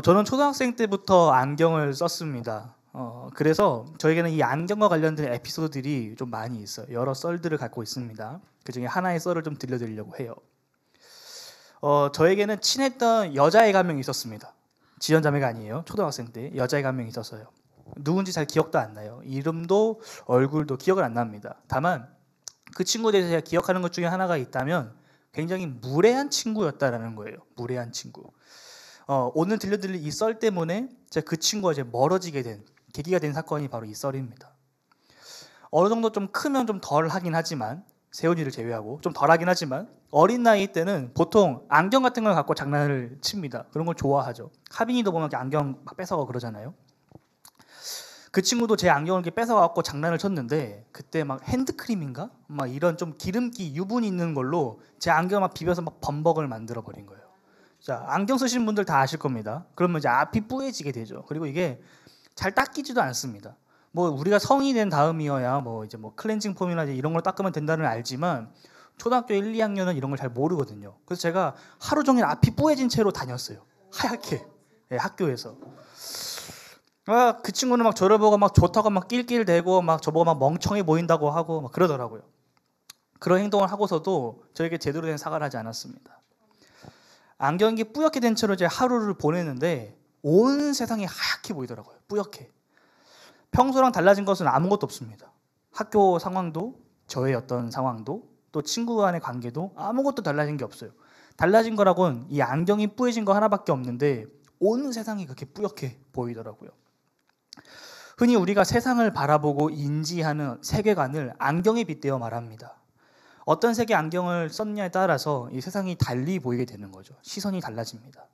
저는 초등학생 때부터 안경을 썼습니다. 그래서 저에게는 이 안경과 관련된 에피소드들이 좀 많이 있어요. 여러 썰들을 갖고 있습니다. 그 중에 하나의 썰을 좀 들려드리려고 해요. 저에게는 친했던 여자애가 한 명 있었습니다. 지연자매가 아니에요. 초등학생 때 여자애가 한 명 있었어요. 누군지 잘 기억도 안 나요. 이름도 얼굴도 기억은 안 납니다. 다만 그 친구에 대해서 제가 기억하는 것 중에 하나가 있다면 굉장히 무례한 친구였다라는 거예요. 무례한 친구. 오늘 들려드릴 이 썰 때문에 제가 그 친구와 이제 멀어지게 된 계기가 된 사건이 바로 이 썰입니다. 어느 정도 좀 크면 좀 덜 하긴 하지만, 세훈이를 제외하고 좀 덜 하긴 하지만, 어린 나이 때는 보통 안경 같은 걸 갖고 장난을 칩니다. 그런 걸 좋아하죠. 하빈이도 보면 안경 막 뺏어가고 그러잖아요. 그 친구도 제 안경을 이렇게 뺏어갖고 장난을 쳤는데, 그때 막 핸드크림인가? 막 이런 좀 기름기, 유분이 있는 걸로 제 안경을 막 비벼서 막 범벅을 만들어 버린 거예요. 자, 안경 쓰신 분들 다 아실 겁니다. 그러면 이제 앞이 뿌얘지게 되죠. 그리고 이게 잘 닦이지도 않습니다. 뭐 우리가 성인이 된 다음이어야 뭐 이제 뭐 클렌징 폼이나 이런 걸 닦으면 된다는 걸 알지만, 초등학교 1, 2학년은 이런 걸 잘 모르거든요. 그래서 제가 하루 종일 앞이 뿌얘진 채로 다녔어요. 하얗게. 네, 학교에서. 그 친구는 막 저를 보고 막 좋다고 막 낄낄대고 막 저보고 막 멍청해 보인다고 하고 막 그러더라고요. 그런 행동을 하고서도 저에게 제대로 된 사과를 하지 않았습니다. 안경이 뿌옇게 된 채로 이제 하루를 보내는데 온 세상이 하얗게 보이더라고요. 뿌옇게. 평소랑 달라진 것은 아무것도 없습니다. 학교 상황도, 저의 어떤 상황도, 또 친구 간의 관계도 아무것도 달라진 게 없어요. 달라진 거라고는 이 안경이 뿌얘진 거 하나밖에 없는데 온 세상이 그렇게 뿌옇게 보이더라고요. 흔히 우리가 세상을 바라보고 인지하는 세계관을 안경에 빗대어 말합니다. 어떤 색의 안경을 썼냐에 따라서 이 세상이 달리 보이게 되는 거죠. 시선이 달라집니다.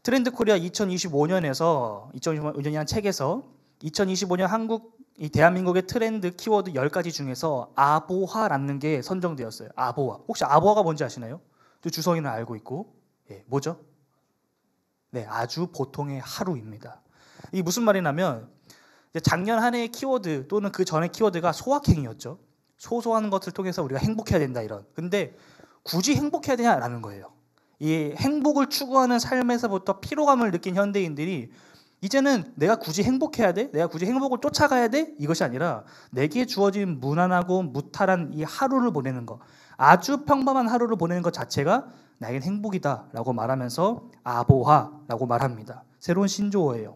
트렌드 코리아 2025년에서 2025년이라는 책에서 2025년 대한민국의 트렌드 키워드 10가지 중에서 아보하라는 게 선정되었어요. 아보하. 혹시 아보하가 뭔지 아시나요? 주성이는 알고 있고. 뭐죠? 네, 아주 보통의 하루입니다. 이게 무슨 말이냐면 작년 한 해의 키워드 또는 그 전의 키워드가 소확행이었죠. 소소한 것을 통해서 우리가 행복해야 된다 이런. 근데 굳이 행복해야 되냐라는 거예요. 이 행복을 추구하는 삶에서부터 피로감을 느낀 현대인들이 이제는 내가 굳이 행복해야 돼? 내가 굳이 행복을 쫓아가야 돼? 이것이 아니라 내게 주어진 무난하고 무탈한 이 하루를 보내는 것, 아주 평범한 하루를 보내는 것 자체가 나에겐 행복이다라고 말하면서 아보하라고 말합니다. 새로운 신조어예요.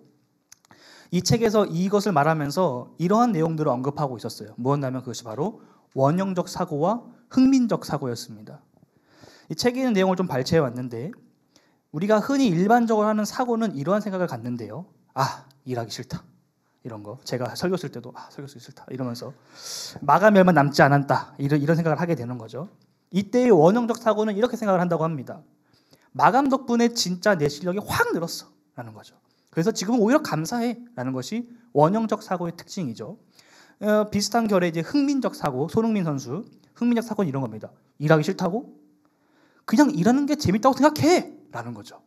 이 책에서 이것을 말하면서 이러한 내용들을 언급하고 있었어요. 무엇이냐면 그것이 바로 원형적 사고와 흥민적 사고였습니다. 이 책에 있는 내용을 좀 발췌해 왔는데, 우리가 흔히 일반적으로 하는 사고는 이러한 생각을 갖는데요. 일하기 싫다. 이런 거. 제가 설교 쓸 때도 설교 쓰기 싫다. 이러면서 마감이 얼마 남지 않았다. 이런 생각을 하게 되는 거죠. 이때의 원형적 사고는 이렇게 생각을 한다고 합니다. 마감 덕분에 진짜 내 실력이 확 늘었어. 라는 거죠. 그래서 지금은 오히려 감사해. 라는 것이 원형적 사고의 특징이죠. 비슷한 결의 이제 흥민적 사고, 손흥민 선수. 흥민적 사고는 이런 겁니다. 일하기 싫다고? 그냥 일하는 게 재밌다고 생각해. 라는 거죠.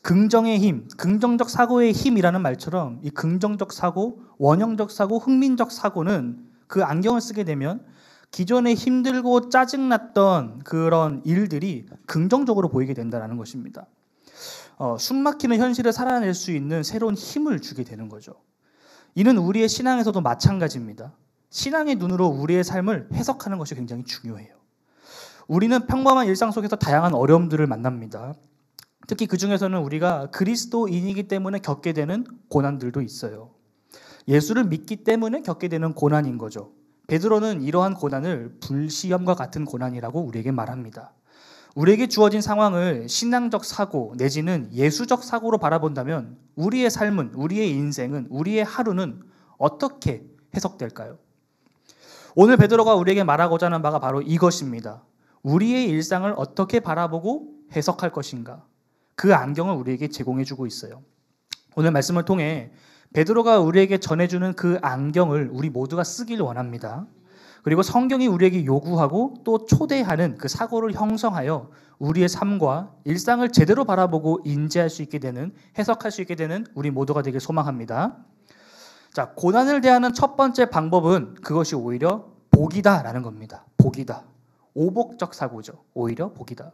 긍정의 힘, 긍정적 사고의 힘이라는 말처럼 이 긍정적 사고, 원형적 사고, 흥민적 사고는 그 안경을 쓰게 되면 기존에 힘들고 짜증났던 그런 일들이 긍정적으로 보이게 된다는 것입니다. 숨막히는 현실을 살아낼 수 있는 새로운 힘을 주게 되는 거죠. 이는 우리의 신앙에서도 마찬가지입니다. 신앙의 눈으로 우리의 삶을 해석하는 것이 굉장히 중요해요. 우리는 평범한 일상 속에서 다양한 어려움들을 만납니다. 특히 그 중에서는 우리가 그리스도인이기 때문에 겪게 되는 고난들도 있어요. 예수를 믿기 때문에 겪게 되는 고난인 거죠. 베드로는 이러한 고난을 불시험과 같은 고난이라고 우리에게 말합니다. 우리에게 주어진 상황을 신앙적 사고 내지는 예수적 사고로 바라본다면 우리의 삶은, 우리의 인생은, 우리의 하루는 어떻게 해석될까요? 오늘 베드로가 우리에게 말하고자 하는 바가 바로 이것입니다. 우리의 일상을 어떻게 바라보고 해석할 것인가? 그 안경을 우리에게 제공해주고 있어요. 오늘 말씀을 통해 베드로가 우리에게 전해주는 그 안경을 우리 모두가 쓰길 원합니다. 그리고 성경이 우리에게 요구하고 또 초대하는 그 사고를 형성하여 우리의 삶과 일상을 제대로 바라보고 인지할 수 있게 되는, 해석할 수 있게 되는 우리 모두가 되길 소망합니다. 자, 고난을 대하는 첫 번째 방법은 그것이 오히려 복이다라는 겁니다. 복이다. 오복적 사고죠. 오히려 복이다.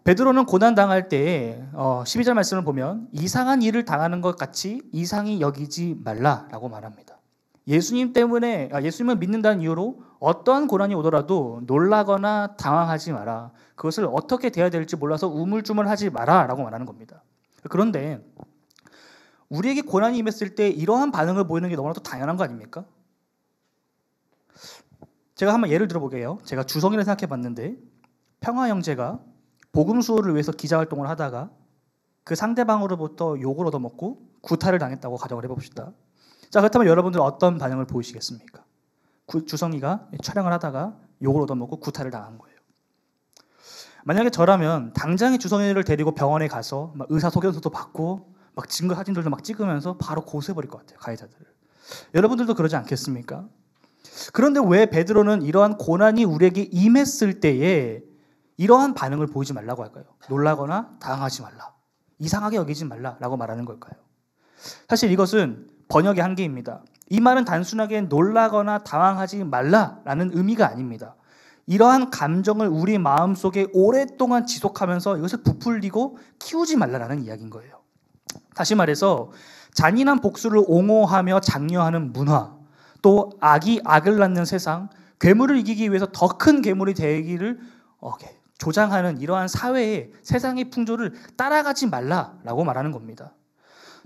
베드로는 고난 당할 때 12절 말씀을 보면 이상한 일을 당하는 것 같이 이상히 여기지 말라라고 말합니다. 예수님을 믿는다는 이유로 어떠한 고난이 오더라도 놀라거나 당황하지 마라. 그것을 어떻게 대해야 될지 몰라서 우물쭈물하지 마라라고 말하는 겁니다. 그런데 우리에게 고난이 임했을 때 이러한 반응을 보이는 게 너무나도 당연한 거 아닙니까? 제가 한번 예를 들어보게요. 제가 주성이를 생각해 봤는데 평화 형제가 복음 수호를 위해서 기자 활동을 하다가 그 상대방으로부터 욕을 얻어먹고 구타를 당했다고 가정을 해봅시다. 자, 그렇다면 여러분들 어떤 반응을 보이시겠습니까? 주성이가 촬영을 하다가 욕을 얻어먹고 구타를 당한 거예요. 만약에 저라면 당장에 주성이를 데리고 병원에 가서 막 의사소견서도 받고 막 증거 사진들도 막 찍으면서 바로 고소해버릴 것 같아요, 가해자들을. 여러분들도 그러지 않겠습니까? 그런데 왜 베드로는 이러한 고난이 우리에게 임했을 때에 이러한 반응을 보이지 말라고 할까요? 놀라거나 당황하지 말라, 이상하게 여기지 말라라고 말하는 걸까요? 사실 이것은 번역의 한계입니다. 이 말은 단순하게 놀라거나 당황하지 말라라는 의미가 아닙니다. 이러한 감정을 우리 마음속에 오랫동안 지속하면서 이것을 부풀리고 키우지 말라라는 이야기인 거예요. 다시 말해서 잔인한 복수를 옹호하며 장려하는 문화, 또 악이 악을 낳는 세상, 괴물을 이기기 위해서 더 큰 괴물이 되기를 조장하는 이러한 사회의 세상의 풍조를 따라가지 말라라고 말하는 겁니다.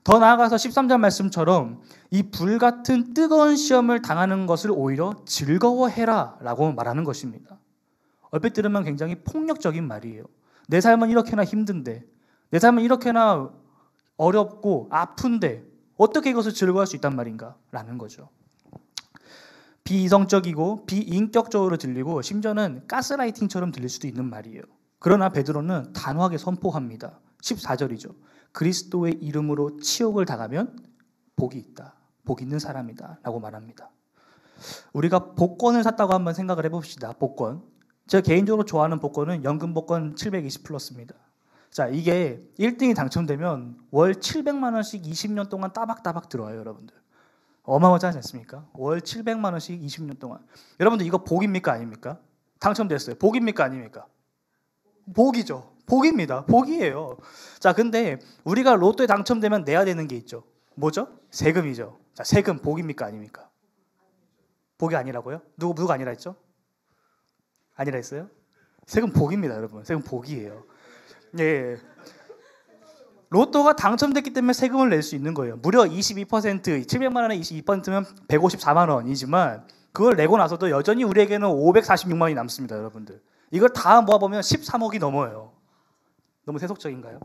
더 나아가서 13절 말씀처럼 이 불같은 뜨거운 시험을 당하는 것을 오히려 즐거워해라라고 말하는 것입니다. 얼핏 들으면 굉장히 폭력적인 말이에요. 내 삶은 이렇게나 힘든데, 내 삶은 이렇게나 어렵고 아픈데 어떻게 이것을 즐거워할 수 있단 말인가? 라는 거죠. 비이성적이고 비인격적으로 들리고 심지어는 가스라이팅처럼 들릴 수도 있는 말이에요. 그러나 베드로는 단호하게 선포합니다. 14절이죠. 그리스도의 이름으로 치욕을 당하면 복이 있다. 복 있는 사람이다. 라고 말합니다. 우리가 복권을 샀다고 한번 생각을 해봅시다. 복권. 제가 개인적으로 좋아하는 복권은 연금 복권 720 플러스입니다. 자, 이게 1등이 당첨되면 월 700만 원씩 20년 동안 따박따박 들어와요, 여러분들. 어마어마하지 않습니까? 월 700만 원씩 20년 동안. 여러분들 이거 복입니까 아닙니까? 당첨됐어요. 복입니까 아닙니까? 복이죠. 복입니다. 복이에요. 자, 근데 우리가 로또에 당첨되면 내야 되는 게 있죠. 뭐죠? 세금이죠. 자, 세금 복입니까 아닙니까? 복이 아니라고요? 누가 아니라 했죠? 아니라 했어요? 세금 복입니다, 여러분. 세금 복이에요. 예. 로또가 당첨됐기 때문에 세금을 낼 수 있는 거예요. 무려 22%, 700만 원에 22%면 154만 원이지만 그걸 내고 나서도 여전히 우리에게는 546만 원이 남습니다, 여러분들. 이걸 다 모아보면 13억이 넘어요. 너무 세속적인가요?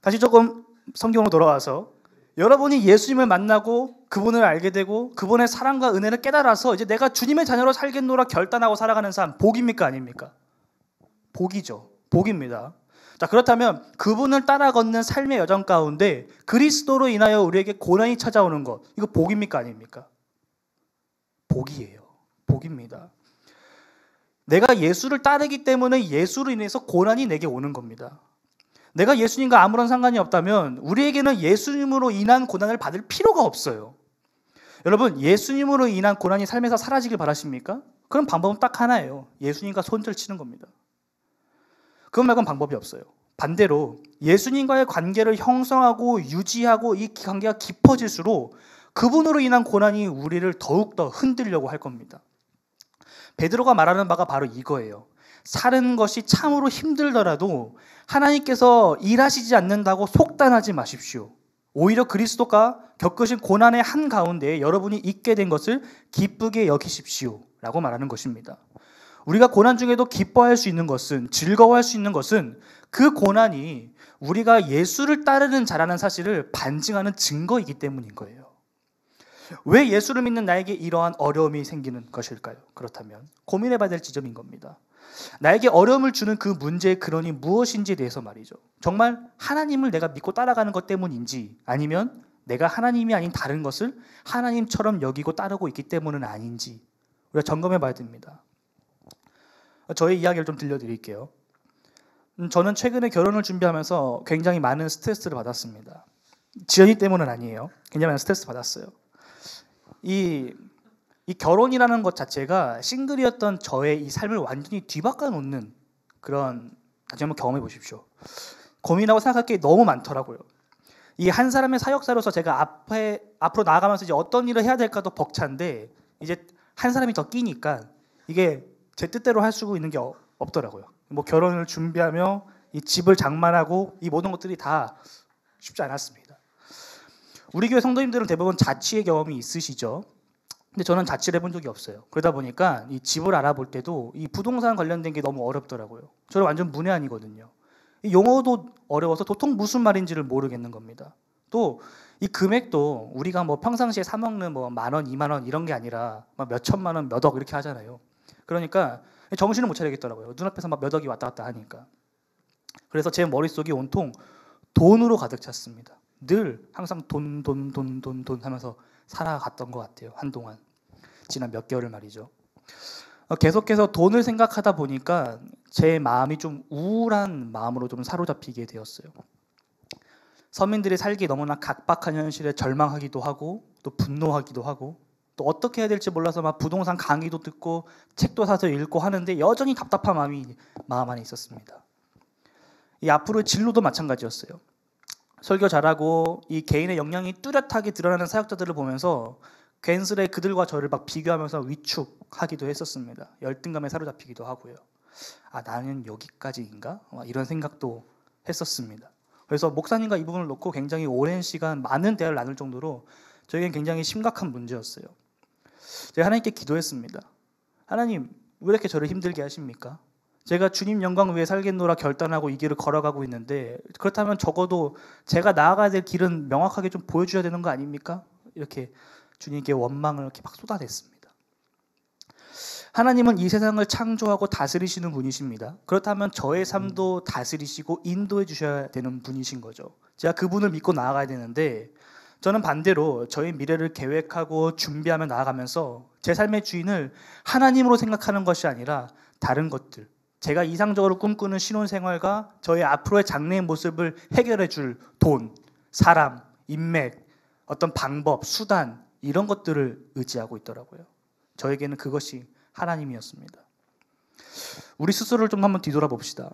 다시 조금 성경으로 돌아와서 여러분이 예수님을 만나고 그분을 알게 되고 그분의 사랑과 은혜를 깨달아서 이제 내가 주님의 자녀로 살겠노라 결단하고 살아가는 삶, 복입니까 아닙니까? 복이죠. 복입니다. 자, 그렇다면 그분을 따라 걷는 삶의 여정 가운데 그리스도로 인하여 우리에게 고난이 찾아오는 것, 이거 복입니까 아닙니까? 복이에요. 복입니다. 내가 예수를 따르기 때문에 예수로 인해서 고난이 내게 오는 겁니다. 내가 예수님과 아무런 상관이 없다면 우리에게는 예수님으로 인한 고난을 받을 필요가 없어요. 여러분, 예수님으로 인한 고난이 삶에서 사라지길 바라십니까? 그럼 방법은 딱 하나예요. 예수님과 손절 치는 겁니다. 그것 말고는 방법이 없어요. 반대로 예수님과의 관계를 형성하고 유지하고 이 관계가 깊어질수록 그분으로 인한 고난이 우리를 더욱더 흔들려고 할 겁니다. 베드로가 말하는 바가 바로 이거예요. 사는 것이 참으로 힘들더라도 하나님께서 일하시지 않는다고 속단하지 마십시오. 오히려 그리스도가 겪으신 고난의 한가운데 여러분이 있게 된 것을 기쁘게 여기십시오 라고 말하는 것입니다. 우리가 고난 중에도 기뻐할 수 있는 것은, 즐거워할 수 있는 것은 그 고난이 우리가 예수를 따르는 자라는 사실을 반증하는 증거이기 때문인 거예요. 왜 예수를 믿는 나에게 이러한 어려움이 생기는 것일까요? 그렇다면 고민해봐야 될 지점인 겁니다. 나에게 어려움을 주는 그 문제의 근원이 무엇인지에 대해서 말이죠. 정말 하나님을 내가 믿고 따라가는 것 때문인지, 아니면 내가 하나님이 아닌 다른 것을 하나님처럼 여기고 따르고 있기 때문은 아닌지 우리가 점검해봐야 됩니다. 저의 이야기를 좀 들려드릴게요. 저는 최근에 결혼을 준비하면서 굉장히 많은 스트레스를 받았습니다. 지연이 때문은 아니에요. 굉장히 많은 스트레스 받았어요. 이 결혼이라는 것 자체가 싱글이었던 저의 이 삶을 완전히 뒤바꿔 놓는 그런 나중에 한번 경험해 보십시오. 고민하고 생각할 게 너무 많더라고요. 이 한 사람의 사역자로서 제가 앞으로 나아가면서 이제 어떤 일을 해야 될까도 벅찬데 이제 한 사람이 더 끼니까 이게 제 뜻대로 할 수 있는 게 없더라고요. 뭐 결혼을 준비하며 이 집을 장만하고 이 모든 것들이 다 쉽지 않았습니다. 우리 교회 성도님들은 대부분 자취의 경험이 있으시죠. 근데 저는 자취를 해본 적이 없어요. 그러다 보니까 이 집을 알아볼 때도 이 부동산 관련된 게 너무 어렵더라고요. 저는 완전 문외한이거든요. 이 용어도 어려워서 도통 무슨 말인지를 모르겠는 겁니다. 또 이 금액도 우리가 뭐 평상시에 사 먹는 뭐 10,000원, 20,000원 이런 게 아니라 막 몇 천만 원, 몇 억 이렇게 하잖아요. 그러니까 정신을 못 차리겠더라고요. 눈앞에서 막 몇 억이 왔다 갔다 하니까. 그래서 제 머릿속이 온통 돈으로 가득 찼습니다. 늘 항상 돈 하면서 살아갔던 것 같아요. 한동안. 지난 몇 개월을 말이죠. 계속해서 돈을 생각하다 보니까 제 마음이 좀 우울한 마음으로 좀 사로잡히게 되었어요. 서민들이 살기 너무나 각박한 현실에 절망하기도 하고 또 분노하기도 하고 또 어떻게 해야 될지 몰라서 막 부동산 강의도 듣고 책도 사서 읽고 하는데 여전히 답답한 마음이 마음 안에 있었습니다. 이 앞으로의 진로도 마찬가지였어요. 설교 잘하고 이 개인의 역량이 뚜렷하게 드러나는 사역자들을 보면서 괜스레 그들과 저를 막 비교하면서 위축하기도 했었습니다. 열등감에 사로잡히기도 하고요. 아, 나는 여기까지인가? 이런 생각도 했었습니다. 그래서 목사님과 이 부분을 놓고 굉장히 오랜 시간 많은 대화를 나눌 정도로 저에겐 굉장히 심각한 문제였어요. 제가 하나님께 기도했습니다. 하나님, 왜 이렇게 저를 힘들게 하십니까? 제가 주님 영광 위해 살겠노라 결단하고 이 길을 걸어가고 있는데 그렇다면 적어도 제가 나아가야 될 길은 명확하게 좀 보여줘야 되는 거 아닙니까? 이렇게 주님께 원망을 이렇게 막 쏟아냈습니다. 하나님은 이 세상을 창조하고 다스리시는 분이십니다. 그렇다면 저의 삶도 다스리시고 인도해 주셔야 되는 분이신 거죠. 제가 그분을 믿고 나아가야 되는데 저는 반대로 저의 미래를 계획하고 준비하며 나아가면서 제 삶의 주인을 하나님으로 생각하는 것이 아니라 다른 것들, 제가 이상적으로 꿈꾸는 신혼생활과 저의 앞으로의 장래의 모습을 해결해 줄 돈, 사람, 인맥, 어떤 방법, 수단 이런 것들을 의지하고 있더라고요. 저에게는 그것이 하나님이었습니다. 우리 스스로를 좀 한번 뒤돌아봅시다.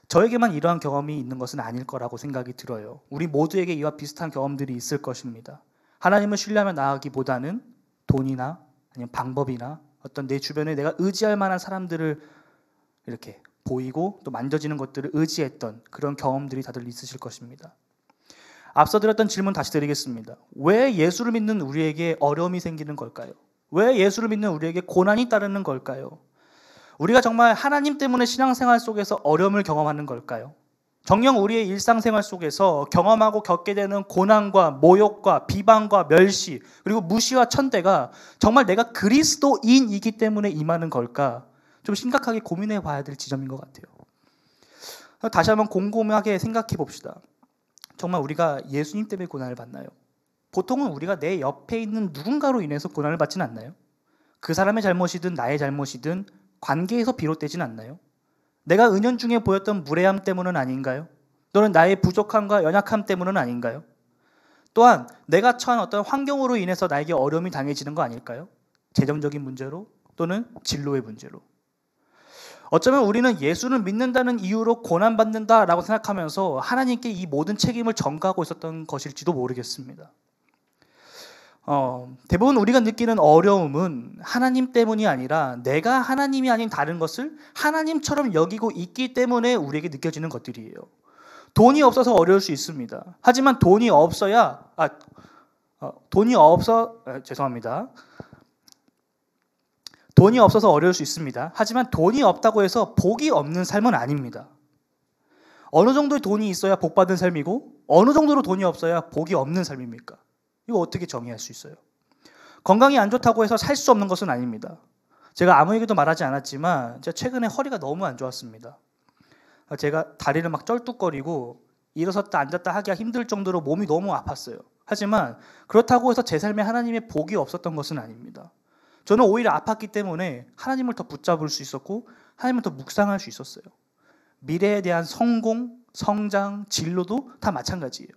저에게만 이러한 경험이 있는 것은 아닐 거라고 생각이 들어요. 우리 모두에게 이와 비슷한 경험들이 있을 것입니다. 하나님을 신뢰하며 나아가기보다는 돈이나 아니면 방법이나 어떤 내 주변에 내가 의지할 만한 사람들을 이렇게 보이고 또 만져지는 것들을 의지했던 그런 경험들이 다들 있으실 것입니다. 앞서 드렸던 질문 다시 드리겠습니다. 왜 예수를 믿는 우리에게 어려움이 생기는 걸까요? 왜 예수를 믿는 우리에게 고난이 따르는 걸까요? 우리가 정말 하나님 때문에 신앙생활 속에서 어려움을 경험하는 걸까요? 정녕 우리의 일상생활 속에서 경험하고 겪게 되는 고난과 모욕과 비방과 멸시 그리고 무시와 천대가 정말 내가 그리스도인이기 때문에 임하는 걸까? 좀 심각하게 고민해 봐야 될 지점인 것 같아요. 다시 한번 곰곰하게 생각해 봅시다. 정말 우리가 예수님 때문에 고난을 받나요? 보통은 우리가 내 옆에 있는 누군가로 인해서 고난을 받지는 않나요? 그 사람의 잘못이든 나의 잘못이든 관계에서 비롯되진 않나요? 내가 은연중에 보였던 무례함 때문은 아닌가요? 또는 나의 부족함과 연약함 때문은 아닌가요? 또한 내가 처한 어떤 환경으로 인해서 나에게 어려움이 당해지는 거 아닐까요? 재정적인 문제로 또는 진로의 문제로. 어쩌면 우리는 예수를 믿는다는 이유로 고난받는다라고 생각하면서 하나님께 이 모든 책임을 전가하고 있었던 것일지도 모르겠습니다. 대부분 우리가 느끼는 어려움은 하나님 때문이 아니라 내가 하나님이 아닌 다른 것을 하나님처럼 여기고 있기 때문에 우리에게 느껴지는 것들이에요. 돈이 없어서 어려울 수 있습니다. 하지만 돈이 없어서 어려울 수 있습니다. 하지만 돈이 없다고 해서 복이 없는 삶은 아닙니다. 어느 정도의 돈이 있어야 복 받은 삶이고 어느 정도로 돈이 없어야 복이 없는 삶입니까? 이거 어떻게 정의할 수 있어요? 건강이 안 좋다고 해서 살 수 없는 것은 아닙니다. 제가 아무에게도 말하지 않았지만 제가 최근에 허리가 너무 안 좋았습니다. 제가 다리를 막 쩔뚝거리고 일어섰다 앉았다 하기가 힘들 정도로 몸이 너무 아팠어요. 하지만 그렇다고 해서 제 삶에 하나님의 복이 없었던 것은 아닙니다. 저는 오히려 아팠기 때문에 하나님을 더 붙잡을 수 있었고 하나님을 더 묵상할 수 있었어요. 미래에 대한 성공, 성장, 진로도 다 마찬가지예요.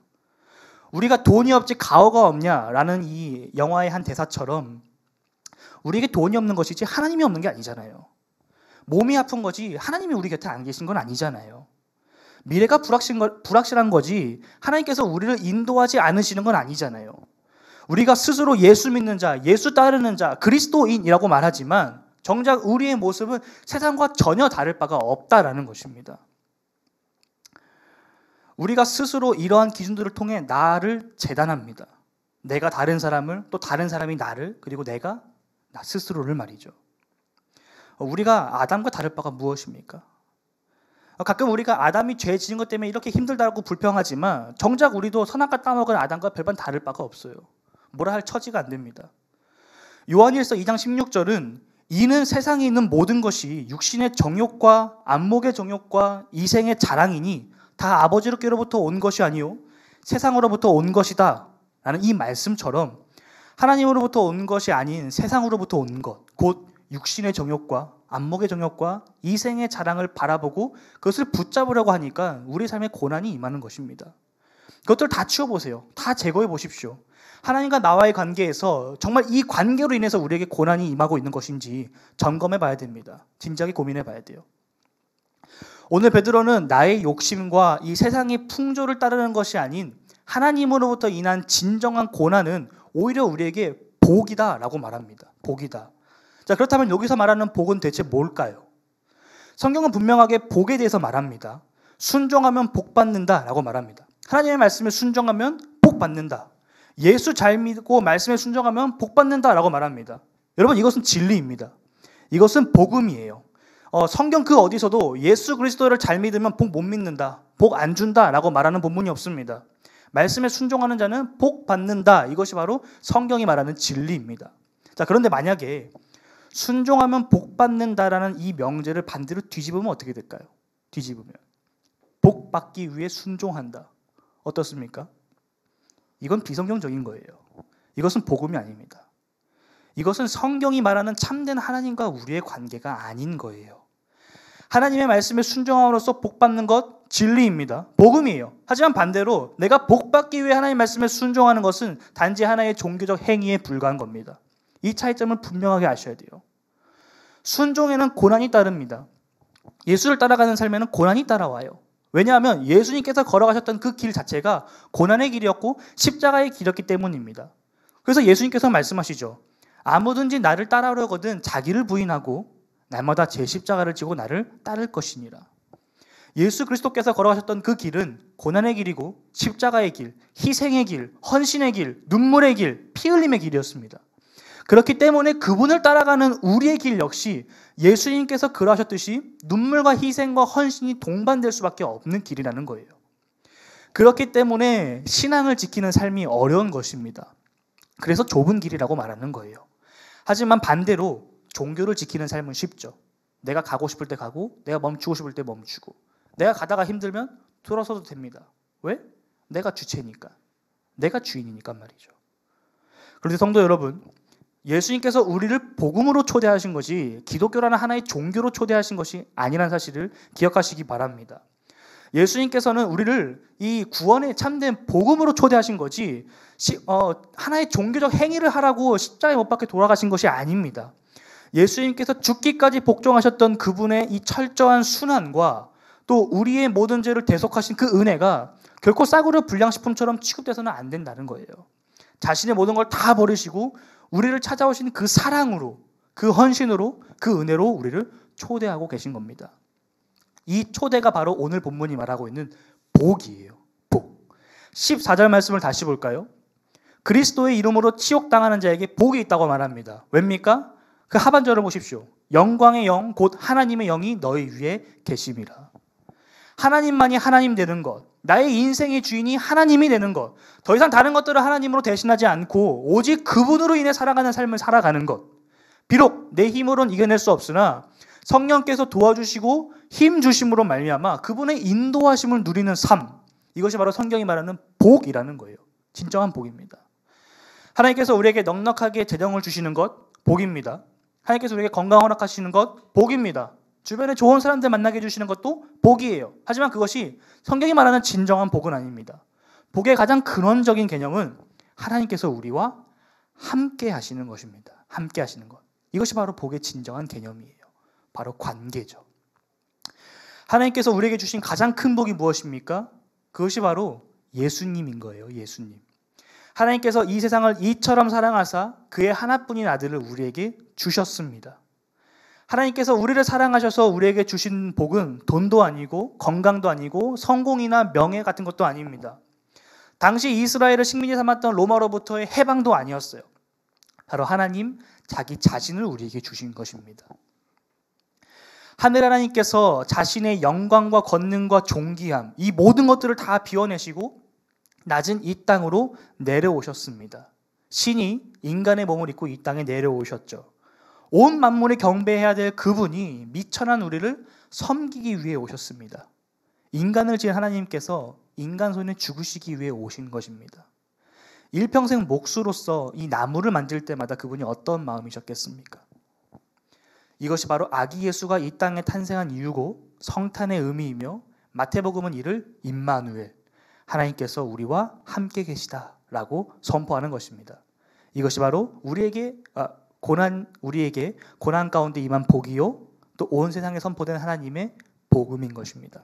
우리가 돈이 없지 가오가 없냐라는 이 영화의 한 대사처럼 우리에게 돈이 없는 것이지 하나님이 없는 게 아니잖아요. 몸이 아픈 거지 하나님이 우리 곁에 안 계신 건 아니잖아요. 미래가 불확실한 거지 하나님께서 우리를 인도하지 않으시는 건 아니잖아요. 우리가 스스로 예수 믿는 자, 예수 따르는 자, 그리스도인이라고 말하지만 정작 우리의 모습은 세상과 전혀 다를 바가 없다라는 것입니다. 우리가 스스로 이러한 기준들을 통해 나를 재단합니다. 내가 다른 사람을, 또 다른 사람이 나를, 그리고 내가 나 스스로를 말이죠. 우리가 아담과 다를 바가 무엇입니까? 가끔 우리가 아담이 죄 지은 것 때문에 이렇게 힘들다고 불평하지만 정작 우리도 선악과 따먹은 아담과 별반 다를 바가 없어요. 뭐라 할 처지가 안 됩니다. 요한일서 2장 16절은 이는 세상에 있는 모든 것이 육신의 정욕과 안목의 정욕과 이생의 자랑이니 다 아버지로부터 온 것이 아니요 세상으로부터 온 것이다 라는 이 말씀처럼 하나님으로부터 온 것이 아닌 세상으로부터 온 것, 곧 육신의 정욕과 안목의 정욕과 이생의 자랑을 바라보고 그것을 붙잡으려고 하니까 우리 삶에 고난이 임하는 것입니다. 그것들 다 치워보세요. 다 제거해 보십시오. 하나님과 나와의 관계에서 정말 이 관계로 인해서 우리에게 고난이 임하고 있는 것인지 점검해 봐야 됩니다. 진지하게 고민해 봐야 돼요. 오늘 베드로는 나의 욕심과 이 세상의 풍조를 따르는 것이 아닌 하나님으로부터 인한 진정한 고난은 오히려 우리에게 복이다라고 말합니다. 복이다. 자, 그렇다면 여기서 말하는 복은 대체 뭘까요? 성경은 분명하게 복에 대해서 말합니다. 순종하면 복 받는다라고 말합니다. 하나님의 말씀에 순종하면 복 받는다. 예수 잘 믿고 말씀에 순종하면 복 받는다라고 말합니다. 여러분, 이것은 진리입니다. 이것은 복음이에요. 성경 그 어디서도 예수 그리스도를 잘 믿으면 복 못 믿는다, 복 안 준다라고 말하는 본문이 없습니다. 말씀에 순종하는 자는 복 받는다. 이것이 바로 성경이 말하는 진리입니다. 자, 그런데 만약에 순종하면 복 받는다라는 이 명제를 반대로 뒤집으면 어떻게 될까요? 뒤집으면 복 받기 위해 순종한다. 어떻습니까? 이건 비성경적인 거예요. 이것은 복음이 아닙니다. 이것은 성경이 말하는 참된 하나님과 우리의 관계가 아닌 거예요. 하나님의 말씀에 순종함으로써 복 받는 것 진리입니다. 복음이에요. 하지만 반대로 내가 복 받기 위해 하나님의 말씀에 순종하는 것은 단지 하나의 종교적 행위에 불과한 겁니다. 이 차이점을 분명하게 아셔야 돼요. 순종에는 고난이 따릅니다. 예수를 따라가는 삶에는 고난이 따라와요. 왜냐하면 예수님께서 걸어가셨던 그 길 자체가 고난의 길이었고 십자가의 길이었기 때문입니다. 그래서 예수님께서 말씀하시죠. 아무든지 나를 따라오려거든 자기를 부인하고 날마다 제 십자가를 지고 나를 따를 것이니라. 예수 그리스도께서 걸어가셨던 그 길은 고난의 길이고 십자가의 길, 희생의 길, 헌신의 길, 눈물의 길, 피 흘림의 길이었습니다. 그렇기 때문에 그분을 따라가는 우리의 길 역시 예수님께서 그러하셨듯이 눈물과 희생과 헌신이 동반될 수밖에 없는 길이라는 거예요. 그렇기 때문에 신앙을 지키는 삶이 어려운 것입니다. 그래서 좁은 길이라고 말하는 거예요. 하지만 반대로 종교를 지키는 삶은 쉽죠. 내가 가고 싶을 때 가고 내가 멈추고 싶을 때 멈추고 내가 가다가 힘들면 돌아서도 됩니다. 왜? 내가 주체니까. 내가 주인이니까 말이죠. 그런데 성도 여러분, 예수님께서 우리를 복음으로 초대하신 것이 기독교라는 하나의 종교로 초대하신 것이 아니라는 사실을 기억하시기 바랍니다. 예수님께서는 우리를 이 구원의 참된 복음으로 초대하신 거지 하나의 종교적 행위를 하라고 십자가에 못 박혀 돌아가신 것이 아닙니다. 예수님께서 죽기까지 복종하셨던 그분의 이 철저한 순환과 또 우리의 모든 죄를 대속하신 그 은혜가 결코 싸구려 불량식품처럼 취급돼서는 안 된다는 거예요. 자신의 모든 걸 다 버리시고 우리를 찾아오신 그 사랑으로, 그 헌신으로, 그 은혜로 우리를 초대하고 계신 겁니다. 이 초대가 바로 오늘 본문이 말하고 있는 복이에요. 복. 14절 말씀을 다시 볼까요? 그리스도의 이름으로 치욕당하는 자에게 복이 있다고 말합니다. 왜입니까? 그 하반절을 보십시오. 영광의 영, 곧 하나님의 영이 너희 위에 계심이라. 하나님만이 하나님 되는 것, 나의 인생의 주인이 하나님이 되는 것, 더 이상 다른 것들을 하나님으로 대신하지 않고 오직 그분으로 인해 살아가는 삶을 살아가는 것. 비록 내 힘으로는 이겨낼 수 없으나 성령께서 도와주시고 힘 주심으로 말미암아 그분의 인도하심을 누리는 삶, 이것이 바로 성경이 말하는 복이라는 거예요. 진정한 복입니다. 하나님께서 우리에게 넉넉하게 재정을 주시는 것 복입니다. 하나님께서 우리에게 건강 허락하시는 것 복입니다. 주변에 좋은 사람들 만나게 해주시는 것도 복이에요. 하지만 그것이 성경이 말하는 진정한 복은 아닙니다. 복의 가장 근원적인 개념은 하나님께서 우리와 함께 하시는 것입니다. 함께 하시는 것. 이것이 바로 복의 진정한 개념이에요. 바로 관계죠. 하나님께서 우리에게 주신 가장 큰 복이 무엇입니까? 그것이 바로 예수님인 거예요. 예수님. 하나님께서 이 세상을 이처럼 사랑하사 그의 하나뿐인 아들을 우리에게 주셨습니다. 하나님께서 우리를 사랑하셔서 우리에게 주신 복은 돈도 아니고 건강도 아니고 성공이나 명예 같은 것도 아닙니다. 당시 이스라엘을 식민지 삼았던 로마로부터의 해방도 아니었어요. 바로 하나님 자기 자신을 우리에게 주신 것입니다. 하늘 하나님께서 자신의 영광과 권능과 존귀함, 이 모든 것들을 다 비워내시고 낮은 이 땅으로 내려오셨습니다. 신이 인간의 몸을 입고 이 땅에 내려오셨죠. 온 만물이 경배해야 될 그분이 미천한 우리를 섬기기 위해 오셨습니다. 인간을 지은 하나님께서 인간 손에 죽으시기 위해 오신 것입니다. 일평생 몫으로서 이 나무를 만질 때마다 그분이 어떤 마음이셨겠습니까? 이것이 바로 아기 예수가 이 땅에 탄생한 이유고 성탄의 의미이며 마태복음은 이를 임마누엘, 하나님께서 우리와 함께 계시다라고 선포하는 것입니다. 이것이 바로 우리에게 고난 가운데 임한 복이요 또 온 세상에 선포된 하나님의 복음인 것입니다.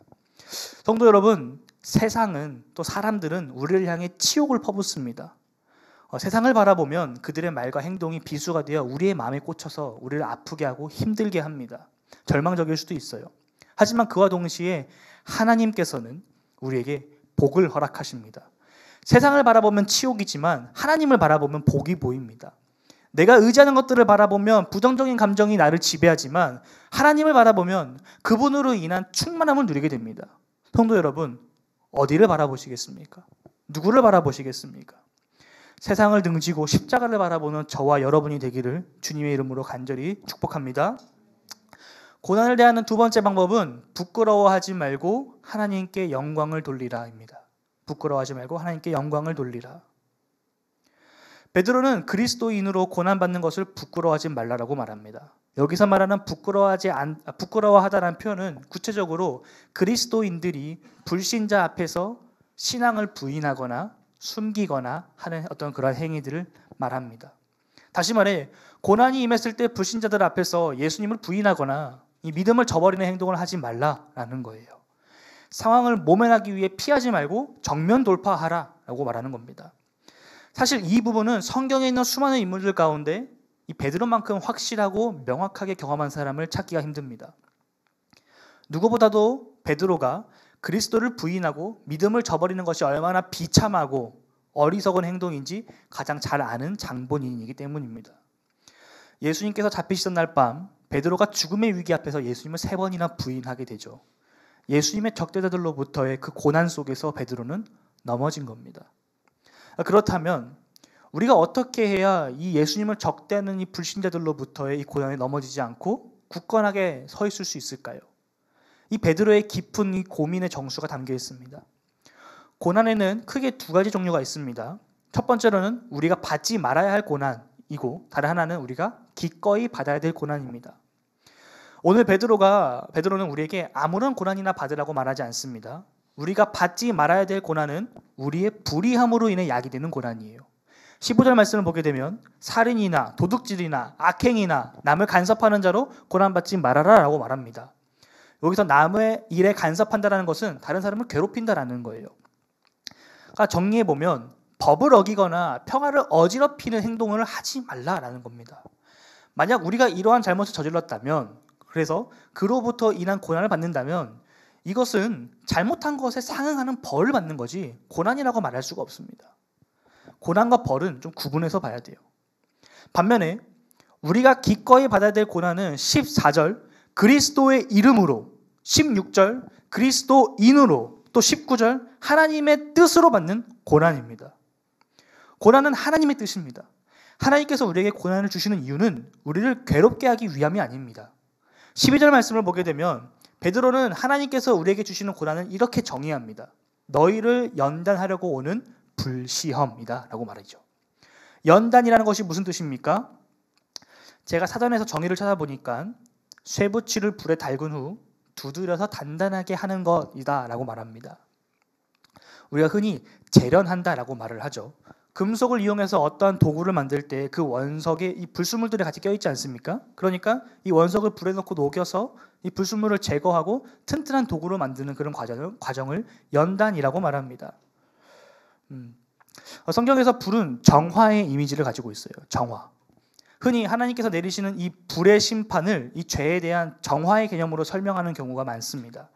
성도 여러분, 세상은 또 사람들은 우리를 향해 치욕을 퍼붓습니다. 세상을 바라보면 그들의 말과 행동이 비수가 되어 우리의 마음에 꽂혀서 우리를 아프게 하고 힘들게 합니다. 절망적일 수도 있어요. 하지만 그와 동시에 하나님께서는 우리에게 복을 허락하십니다. 세상을 바라보면 치욕이지만 하나님을 바라보면 복이 보입니다. 내가 의지하는 것들을 바라보면 부정적인 감정이 나를 지배하지만 하나님을 바라보면 그분으로 인한 충만함을 누리게 됩니다. 성도 여러분, 어디를 바라보시겠습니까? 누구를 바라보시겠습니까? 세상을 등지고 십자가를 바라보는 저와 여러분이 되기를 주님의 이름으로 간절히 축복합니다. 고난을 대하는 두 번째 방법은 부끄러워하지 말고 하나님께 영광을 돌리라입니다. 부끄러워하지 말고 하나님께 영광을 돌리라. 베드로는 그리스도인으로 고난받는 것을 부끄러워하지 말라라고 말합니다. 여기서 말하는 부끄러워하다라는 표현은 구체적으로 그리스도인들이 불신자 앞에서 신앙을 부인하거나 숨기거나 하는 어떤 그런 행위들을 말합니다. 다시 말해 고난이 임했을 때 불신자들 앞에서 예수님을 부인하거나 이 믿음을 저버리는 행동을 하지 말라라는 거예요. 상황을 모면하기 위해 피하지 말고 정면 돌파하라라고 말하는 겁니다. 사실 이 부분은 성경에 있는 수많은 인물들 가운데 이 베드로만큼 확실하고 명확하게 경험한 사람을 찾기가 힘듭니다. 누구보다도 베드로가 그리스도를 부인하고 믿음을 저버리는 것이 얼마나 비참하고 어리석은 행동인지 가장 잘 아는 장본인이기 때문입니다. 예수님께서 잡히시던 날 밤 베드로가 죽음의 위기 앞에서 예수님을 3번이나 부인하게 되죠. 예수님의 적대자들로부터의 그 고난 속에서 베드로는 넘어진 겁니다. 그렇다면 우리가 어떻게 해야 이 예수님을 적대하는 이 불신자들로부터의 이 고난에 넘어지지 않고 굳건하게 서 있을 수 있을까요? 이 베드로의 깊은 이 고민의 정수가 담겨 있습니다. 고난에는 크게 두 가지 종류가 있습니다. 첫 번째로는 우리가 받지 말아야 할 고난이고 다른 하나는 우리가 기꺼이 받아야 될 고난입니다. 오늘 베드로는 우리에게 아무런 고난이나 받으라고 말하지 않습니다. 우리가 받지 말아야 될 고난은 우리의 불의함으로 인해 야기되는 고난이에요. 15절 말씀을 보게 되면 살인이나 도둑질이나 악행이나 남을 간섭하는 자로 고난받지 말아라 라고 말합니다. 여기서 남의 일에 간섭한다는 것은 다른 사람을 괴롭힌다라는 거예요. 그러니까 정리해보면 법을 어기거나 평화를 어지럽히는 행동을 하지 말라라는 겁니다. 만약 우리가 이러한 잘못을 저질렀다면 그래서 그로부터 인한 고난을 받는다면 이것은 잘못한 것에 상응하는 벌을 받는 거지 고난이라고 말할 수가 없습니다. 고난과 벌은 좀 구분해서 봐야 돼요. 반면에 우리가 기꺼이 받아야 될 고난은 14절 그리스도의 이름으로, 16절 그리스도인으로, 또 19절 하나님의 뜻으로 받는 고난입니다. 고난은 하나님의 뜻입니다. 하나님께서 우리에게 고난을 주시는 이유는 우리를 괴롭게 하기 위함이 아닙니다. 12절 말씀을 보게 되면 베드로는 하나님께서 우리에게 주시는 고난은 이렇게 정의합니다. 너희를 연단하려고 오는 불시험이다 라고 말하죠. 연단이라는 것이 무슨 뜻입니까? 제가 사전에서 정의를 찾아보니까 쇠붙이를 불에 달군 후 두드려서 단단하게 하는 것이다 라고 말합니다. 우리가 흔히 재련한다 라고 말을 하죠. 금속을 이용해서 어떠한 도구를 만들 때 그 원석에 이 불순물들이 같이 껴있지 않습니까? 그러니까 이 원석을 불에 넣고 녹여서 이 불순물을 제거하고 튼튼한 도구를 만드는 그런 과정을 연단이라고 말합니다. 성경에서 불은 정화의 이미지를 가지고 있어요. 정화. 흔히 하나님께서 내리시는 이 불의 심판을 이 죄에 대한 정화의 개념으로 설명하는 경우가 많습니다.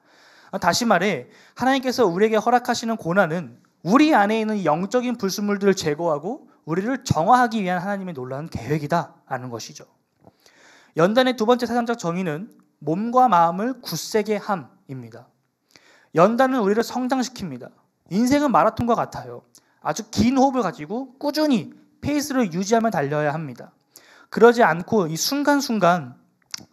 다시 말해 하나님께서 우리에게 허락하시는 고난은 우리 안에 있는 영적인 불순물들을 제거하고 우리를 정화하기 위한 하나님의 놀라운 계획이다라는 것이죠. 연단의 두 번째 사상적 정의는 몸과 마음을 굳세게 함입니다. 연단은 우리를 성장시킵니다. 인생은 마라톤과 같아요. 아주 긴 호흡을 가지고 꾸준히 페이스를 유지하며 달려야 합니다. 그러지 않고 이 순간순간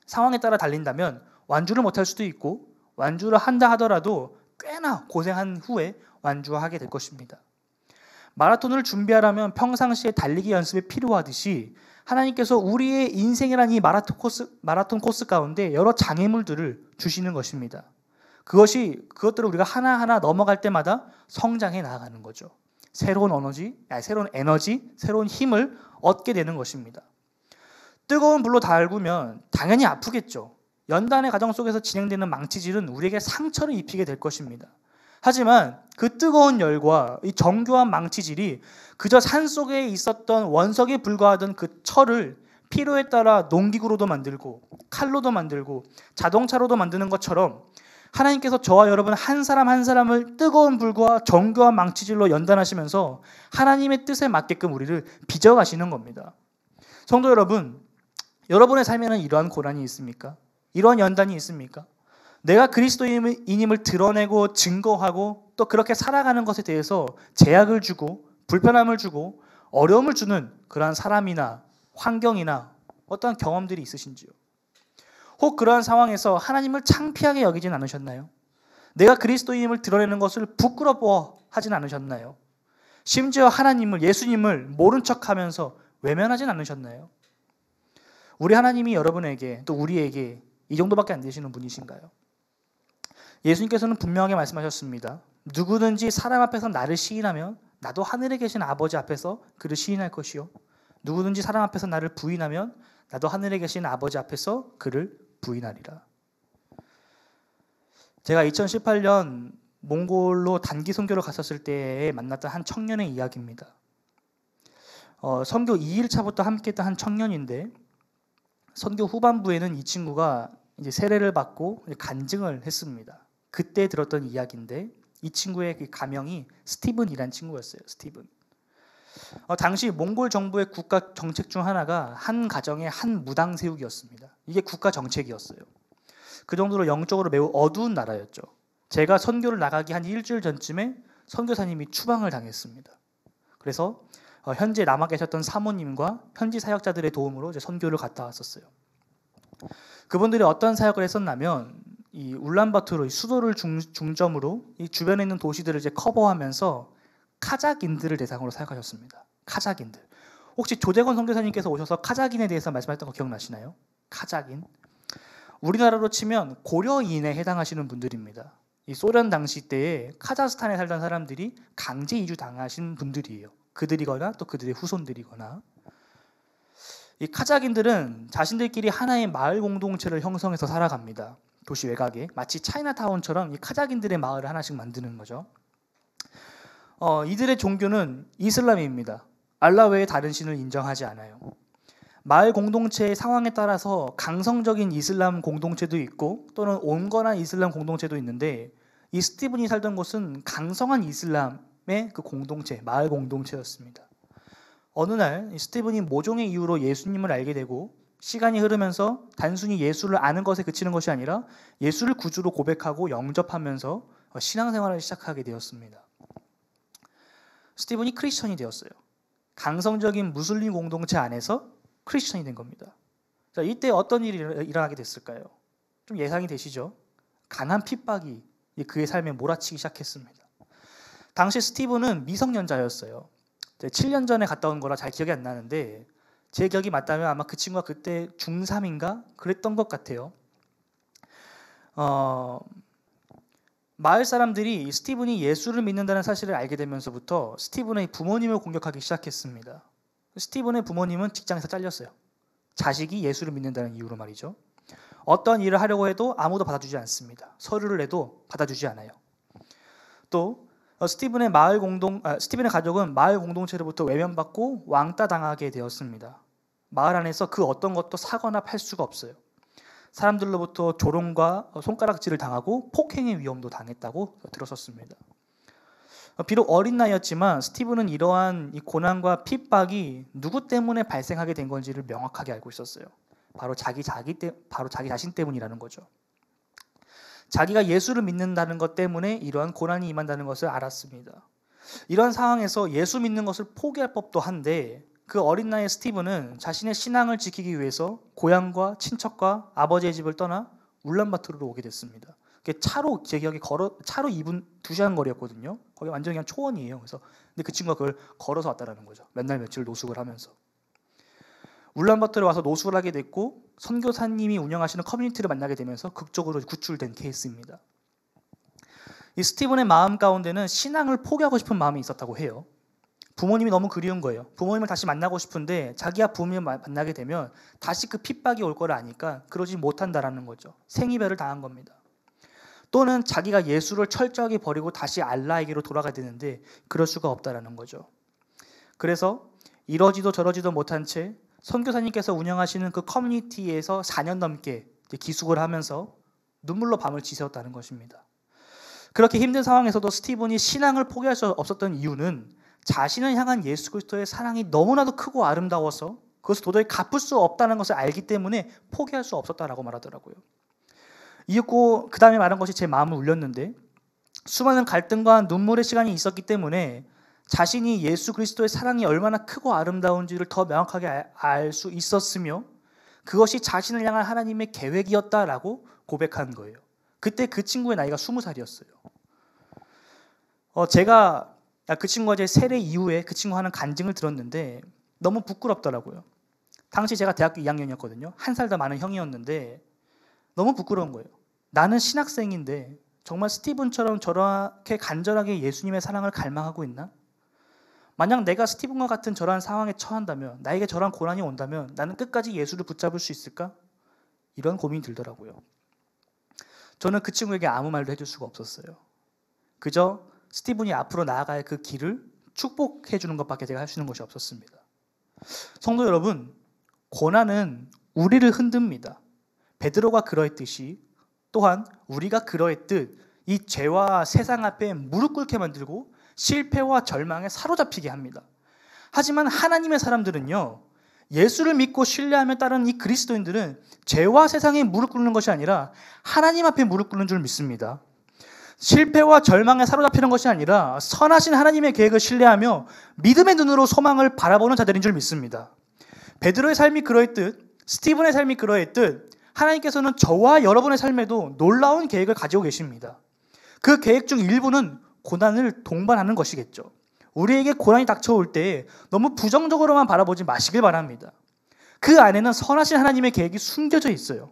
상황에 따라 달린다면 완주를 못할 수도 있고 완주를 한다 하더라도 꽤나 고생한 후에 완주하게 될 것입니다. 마라톤을 준비하려면 평상시에 달리기 연습이 필요하듯이 하나님께서 우리의 인생이라는 이 마라톤 코스 가운데 여러 장애물들을 주시는 것입니다. 그것들을 우리가 하나하나 넘어갈 때마다 성장해 나아가는 거죠. 새로운 에너지, 새로운 힘을 얻게 되는 것입니다. 뜨거운 불로 달구면 당연히 아프겠죠. 연단의 과정 속에서 진행되는 망치질은 우리에게 상처를 입히게 될 것입니다. 하지만 그 뜨거운 열과 이 정교한 망치질이 그저 산속에 있었던 원석에 불과하던 그 철을 필요에 따라 농기구로도 만들고 칼로도 만들고 자동차로도 만드는 것처럼 하나님께서 저와 여러분 한 사람 한 사람을 뜨거운 불과 정교한 망치질로 연단하시면서 하나님의 뜻에 맞게끔 우리를 빚어가시는 겁니다. 성도 여러분, 여러분의 삶에는 이러한 고난이 있습니까? 이러한 연단이 있습니까? 내가 그리스도인임을 드러내고 증거하고 또 그렇게 살아가는 것에 대해서 제약을 주고 불편함을 주고 어려움을 주는 그러한 사람이나 환경이나 어떠한 경험들이 있으신지요? 혹 그러한 상황에서 하나님을 창피하게 여기진 않으셨나요? 내가 그리스도인임을 드러내는 것을 부끄러워하진 않으셨나요? 심지어 하나님을, 예수님을 모른 척하면서 외면하진 않으셨나요? 우리 하나님이 여러분에게 또 우리에게 이 정도밖에 안 되시는 분이신가요? 예수님께서는 분명하게 말씀하셨습니다. 누구든지 사람 앞에서 나를 시인하면 나도 하늘에 계신 아버지 앞에서 그를 시인할 것이요. 누구든지 사람 앞에서 나를 부인하면 나도 하늘에 계신 아버지 앞에서 그를 부인하리라. 제가 2018년 몽골로 단기 선교를 갔었을 때에 만났던 한 청년의 이야기입니다. 선교 2일차부터 함께했던 한 청년인데 선교 후반부에는 이 친구가 이제 세례를 받고 간증을 했습니다. 그때 들었던 이야기인데 이 친구의 그 가명이 스티븐이란 친구였어요. 스티븐. 당시 몽골 정부의 국가 정책 중 하나가 한 가정에 한 무당 세우기였습니다. 이게 국가 정책이었어요. 그 정도로 영적으로 매우 어두운 나라였죠. 제가 선교를 나가기 한 일주일 전쯤에 선교사님이 추방을 당했습니다. 그래서 현재 남아 계셨던 사모님과 현지 사역자들의 도움으로 이제 선교를 갔다 왔었어요. 그분들이 어떤 사역을 했었냐면 이 울란바토르 수도를 중점으로 이 주변에 있는 도시들을 이제 커버하면서 카자흐인들을 대상으로 사역하셨습니다. 카자흐인들. 혹시 조재건 선교사님께서 오셔서 카자흐인에 대해서 말씀하셨던 거 기억나시나요? 카자흐인. 우리나라로 치면 고려인에 해당하시는 분들입니다. 이 소련 당시 때에 카자흐스탄에 살던 사람들이 강제 이주 당하신 분들이에요. 그들이거나 또 그들의 후손들이거나. 이 카자흐인들은 자신들끼리 하나의 마을 공동체를 형성해서 살아갑니다. 도시 외곽에 마치 차이나타운처럼 이 카자흐인들의 마을을 하나씩 만드는 거죠. 이들의 종교는 이슬람입니다. 알라 외에 다른 신을 인정하지 않아요. 마을 공동체의 상황에 따라서 강성적인 이슬람 공동체도 있고 또는 온건한 이슬람 공동체도 있는데 이 스티븐이 살던 곳은 강성한 이슬람의 그 공동체, 마을 공동체였습니다. 어느 날 스티븐이 모종의 이유로 예수님을 알게 되고 시간이 흐르면서 단순히 예수를 아는 것에 그치는 것이 아니라 예수를 구주로 고백하고 영접하면서 신앙생활을 시작하게 되었습니다. 스티븐이 크리스천이 되었어요. 강성적인 무슬림 공동체 안에서 크리스천이 된 겁니다. 자, 이때 어떤 일이 일어나게 됐을까요? 좀 예상이 되시죠? 가난 핍박이 그의 삶에 몰아치기 시작했습니다. 당시 스티븐은 미성년자였어요. 7년 전에 갔다 온 거라 잘 기억이 안 나는데 제 기억이 맞다면 아마 그 친구가 그때 중3인가 그랬던 것 같아요. 마을 사람들이 스티븐이 예수를 믿는다는 사실을 알게 되면서부터 스티븐의 부모님을 공격하기 시작했습니다. 스티븐의 부모님은 직장에서 잘렸어요. 자식이 예수를 믿는다는 이유로 말이죠. 어떤 일을 하려고 해도 아무도 받아주지 않습니다. 서류를 내도 받아주지 않아요. 또 스티븐의 가족은 마을 공동체로부터 외면받고 왕따 당하게 되었습니다. 마을 안에서 그 어떤 것도 사거나 팔 수가 없어요. 사람들로부터 조롱과 손가락질을 당하고 폭행의 위험도 당했다고 들었었습니다. 비록 어린 나이였지만 스티븐은 이러한 이 고난과 핍박이 누구 때문에 발생하게 된 건지를 명확하게 알고 있었어요. 바로 자기 자신 때문이라는 거죠. 자기가 예수를 믿는다는 것 때문에 이러한 고난이 임한다는 것을 알았습니다. 이러한 상황에서 예수 믿는 것을 포기할 법도 한데 그 어린 나이의 스티븐은 자신의 신앙을 지키기 위해서 고향과 친척과 아버지의 집을 떠나 울란바토르로 오게 됐습니다. 차로 제 기억에 차로 2시간 거리였거든요. 거기 완전히 그냥 초원이에요. 근데 그 친구가 그걸 걸어서 왔다라는 거죠. 몇 날 며칠 노숙을 하면서. 울란바토르에 와서 노숙을 하게 됐고 선교사님이 운영하시는 커뮤니티를 만나게 되면서 극적으로 구출된 케이스입니다. 이 스티븐의 마음 가운데는 신앙을 포기하고 싶은 마음이 있었다고 해요. 부모님이 너무 그리운 거예요. 부모님을 다시 만나고 싶은데 자기가 부모님을 만나게 되면 다시 그 핍박이 올 거를 아니까 그러지 못한다라는 거죠. 생이별을 당한 겁니다. 또는 자기가 예수를 철저하게 버리고 다시 알라에게로 돌아가야 되는데 그럴 수가 없다라는 거죠. 그래서 이러지도 저러지도 못한 채 선교사님께서 운영하시는 그 커뮤니티에서 4년 넘게 기숙을 하면서 눈물로 밤을 지새웠다는 것입니다. 그렇게 힘든 상황에서도 스티븐이 신앙을 포기할 수 없었던 이유는 자신을 향한 예수 그리스도의 사랑이 너무나도 크고 아름다워서 그것을 도저히 갚을 수 없다는 것을 알기 때문에 포기할 수 없었다라고 말하더라고요. 이윽고 그 다음에 말한 것이 제 마음을 울렸는데 수많은 갈등과 눈물의 시간이 있었기 때문에 자신이 예수 그리스도의 사랑이 얼마나 크고 아름다운지를 더 명확하게 알 수 있었으며 그것이 자신을 향한 하나님의 계획이었다라고 고백한 거예요. 그때 그 친구의 나이가 20살이었어요. 제가 그 친구가 제 세례 이후에 그 친구 하는 간증을 들었는데 너무 부끄럽더라고요. 당시 제가 대학교 2학년이었거든요. 한 살 더 많은 형이었는데 너무 부끄러운 거예요. 나는 신학생인데 정말 스티븐처럼 저렇게 간절하게 예수님의 사랑을 갈망하고 있나? 만약 내가 스티븐과 같은 저러한 상황에 처한다면, 나에게 저러한 고난이 온다면 나는 끝까지 예수를 붙잡을 수 있을까? 이런 고민이 들더라고요. 저는 그 친구에게 아무 말도 해줄 수가 없었어요. 그저 스티븐이 앞으로 나아갈 그 길을 축복해 주는 것밖에 제가 할 수 있는 것이 없었습니다. 성도 여러분, 고난은 우리를 흔듭니다. 베드로가 그러했듯이 또한 우리가 그러했듯 이 죄와 세상 앞에 무릎 꿇게 만들고 실패와 절망에 사로잡히게 합니다. 하지만 하나님의 사람들은요, 예수를 믿고 신뢰하며 따르는 이 그리스도인들은 죄와 세상에 무릎 꿇는 것이 아니라 하나님 앞에 무릎 꿇는 줄 믿습니다. 실패와 절망에 사로잡히는 것이 아니라 선하신 하나님의 계획을 신뢰하며 믿음의 눈으로 소망을 바라보는 자들인 줄 믿습니다. 베드로의 삶이 그러했듯 스티븐의 삶이 그러했듯 하나님께서는 저와 여러분의 삶에도 놀라운 계획을 가지고 계십니다. 그 계획 중 일부는 고난을 동반하는 것이겠죠. 우리에게 고난이 닥쳐올 때 너무 부정적으로만 바라보지 마시길 바랍니다. 그 안에는 선하신 하나님의 계획이 숨겨져 있어요.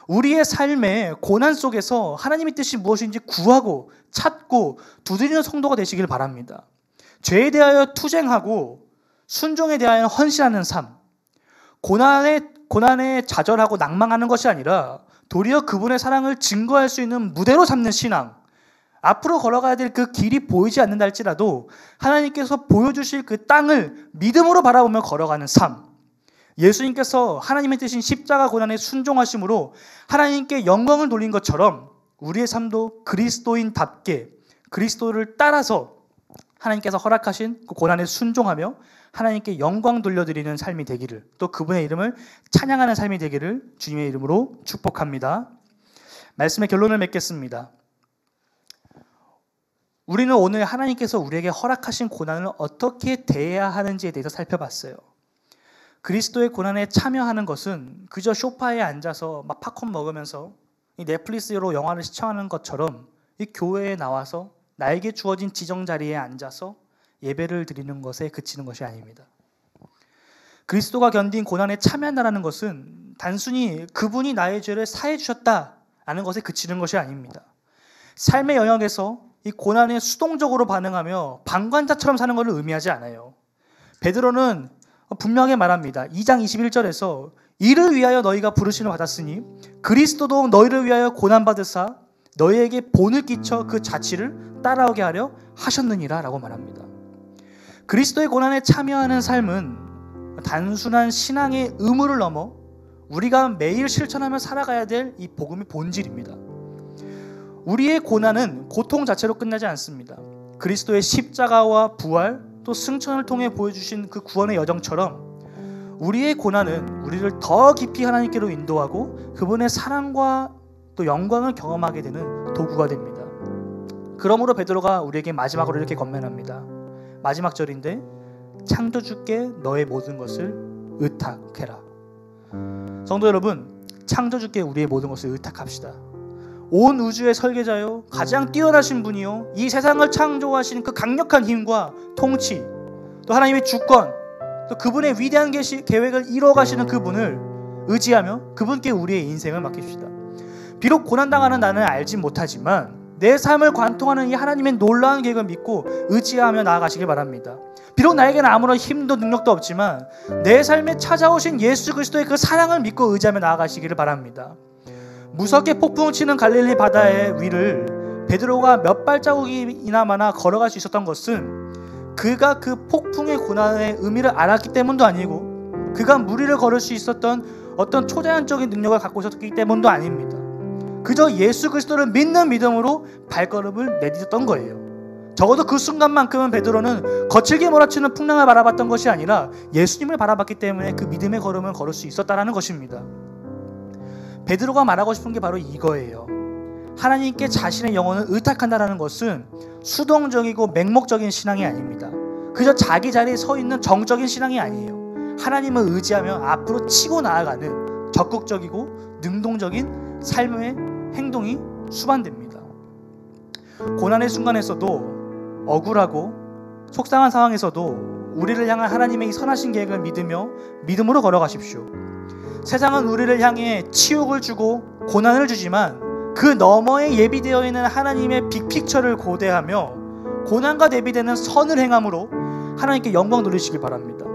우리의 삶의 고난 속에서 하나님의 뜻이 무엇인지 구하고 찾고 두드리는 성도가 되시길 바랍니다. 죄에 대하여 투쟁하고 순종에 대하여 헌신하는 삶, 고난에 좌절하고 낭망하는 것이 아니라 도리어 그분의 사랑을 증거할 수 있는 무대로 삼는 신앙, 앞으로 걸어가야 될 그 길이 보이지 않는다 할지라도 하나님께서 보여주실 그 땅을 믿음으로 바라보며 걸어가는 삶, 예수님께서 하나님의 뜻인 십자가 고난에 순종하심으로 하나님께 영광을 돌린 것처럼 우리의 삶도 그리스도인답게 그리스도를 따라서 하나님께서 허락하신 그 고난에 순종하며 하나님께 영광 돌려드리는 삶이 되기를, 또 그분의 이름을 찬양하는 삶이 되기를 주님의 이름으로 축복합니다. 말씀의 결론을 맺겠습니다. 우리는 오늘 하나님께서 우리에게 허락하신 고난을 어떻게 대해야 하는지에 대해서 살펴봤어요. 그리스도의 고난에 참여하는 것은 그저 소파에 앉아서 막 팝콘 먹으면서 이 넷플릭스로 영화를 시청하는 것처럼 이 교회에 나와서 나에게 주어진 지정 자리에 앉아서 예배를 드리는 것에 그치는 것이 아닙니다. 그리스도가 견딘 고난에 참여한다는 것은 단순히 그분이 나의 죄를 사해 주셨다라는 것에 그치는 것이 아닙니다. 삶의 영역에서 이 고난에 수동적으로 반응하며 방관자처럼 사는 것을 의미하지 않아요. 베드로는 분명하게 말합니다. 2장 21절에서 이를 위하여 너희가 부르심을 받았으니 그리스도도 너희를 위하여 고난받으사 너희에게 본을 끼쳐 그 자취를 따라오게 하려 하셨느니라 라고 말합니다. 그리스도의 고난에 참여하는 삶은 단순한 신앙의 의무를 넘어 우리가 매일 실천하며 살아가야 될 이 복음의 본질입니다. 우리의 고난은 고통 자체로 끝나지 않습니다. 그리스도의 십자가와 부활 또 승천을 통해 보여주신 그 구원의 여정처럼 우리의 고난은 우리를 더 깊이 하나님께로 인도하고 그분의 사랑과 또 영광을 경험하게 되는 도구가 됩니다. 그러므로 베드로가 우리에게 마지막으로 이렇게 권면합니다. 마지막 절인데 창조주께 너의 모든 것을 의탁해라. 성도 여러분, 창조주께 우리의 모든 것을 의탁합시다. 온 우주의 설계자요, 가장 뛰어나신 분이요, 이 세상을 창조하신 그 강력한 힘과 통치, 또 하나님의 주권, 또 그분의 위대한 계획을 이루어가시는 그분을 의지하며 그분께 우리의 인생을 맡깁시다. 비록 고난당하는 나는 알지 못하지만 내 삶을 관통하는 이 하나님의 놀라운 계획을 믿고 의지하며 나아가시길 바랍니다. 비록 나에게는 아무런 힘도 능력도 없지만 내 삶에 찾아오신 예수 그리스도의 그 사랑을 믿고 의지하며 나아가시기를 바랍니다. 무섭게 폭풍을 치는 갈릴리 바다의 위를 베드로가 몇 발자국이나마나 걸어갈 수 있었던 것은 그가 그 폭풍의 고난의 의미를 알았기 때문도 아니고 그가 무리를 걸을 수 있었던 어떤 초자연적인 능력을 갖고 있었기 때문도 아닙니다. 그저 예수 그리스도를 믿는 믿음으로 발걸음을 내딛었던 거예요. 적어도 그 순간만큼은 베드로는 거칠게 몰아치는 풍랑을 바라봤던 것이 아니라 예수님을 바라봤기 때문에 그 믿음의 걸음을 걸을 수 있었다는 것입니다. 베드로가 말하고 싶은 게 바로 이거예요. 하나님께 자신의 영혼을 의탁한다는 것은 수동적이고 맹목적인 신앙이 아닙니다. 그저 자기 자리에 서 있는 정적인 신앙이 아니에요. 하나님을 의지하며 앞으로 치고 나아가는 적극적이고 능동적인 삶의 행동이 수반됩니다. 고난의 순간에서도 억울하고 속상한 상황에서도 우리를 향한 하나님의 이 선하신 계획을 믿으며 믿음으로 걸어가십시오. 세상은 우리를 향해 치욕을 주고 고난을 주지만 그 너머에 예비되어 있는 하나님의 빅픽처를 고대하며 고난과 대비되는 선을 행함으로 하나님께 영광 누리시길 바랍니다.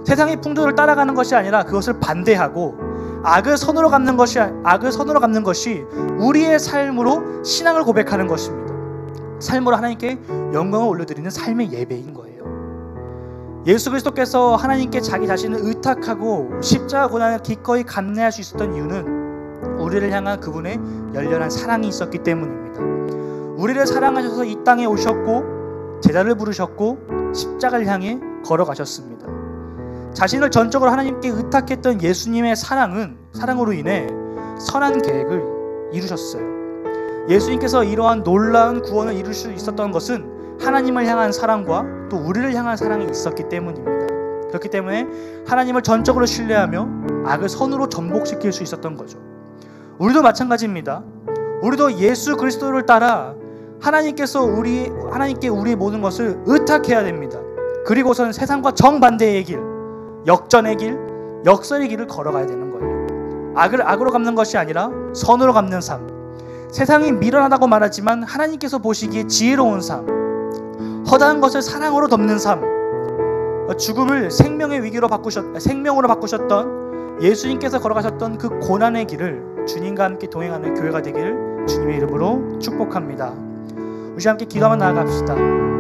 세상의 풍조를 따라가는 것이 아니라 그것을 반대하고 악을 선으로 갚는 것이 우리의 삶으로 신앙을 고백하는 것입니다. 삶으로 하나님께 영광을 올려드리는 삶의 예배인 거예요. 예수 그리스도께서 하나님께 자기 자신을 의탁하고 십자가 고난을 기꺼이 감내할 수 있었던 이유는 우리를 향한 그분의 열렬한 사랑이 있었기 때문입니다. 우리를 사랑하셔서 이 땅에 오셨고 제자를 부르셨고 십자가를 향해 걸어가셨습니다. 자신을 전적으로 하나님께 의탁했던 예수님의 사랑으로 인해 선한 계획을 이루셨어요. 예수님께서 이러한 놀라운 구원을 이룰 수 있었던 것은 하나님을 향한 사랑과 또 우리를 향한 사랑이 있었기 때문입니다. 그렇기 때문에 하나님을 전적으로 신뢰하며 악을 선으로 정복시킬 수 있었던 거죠. 우리도 마찬가지입니다. 우리도 예수 그리스도를 따라 하나님께 우리의 모든 것을 의탁해야 됩니다. 그리고선 세상과 정반대의 길, 역전의 길, 역설의 길을 걸어가야 되는 거예요. 악을 악으로 갚는 것이 아니라 선으로 갚는 삶. 세상이 미련하다고 말하지만 하나님께서 보시기에 지혜로운 삶. 허다한 것을 사랑으로 덮는 삶. 죽음을 생명으로 바꾸셨던 예수님께서 걸어가셨던 그 고난의 길을 주님과 함께 동행하는 교회가 되기를 주님의 이름으로 축복합니다. 우리 함께 기도 한번 나아갑시다.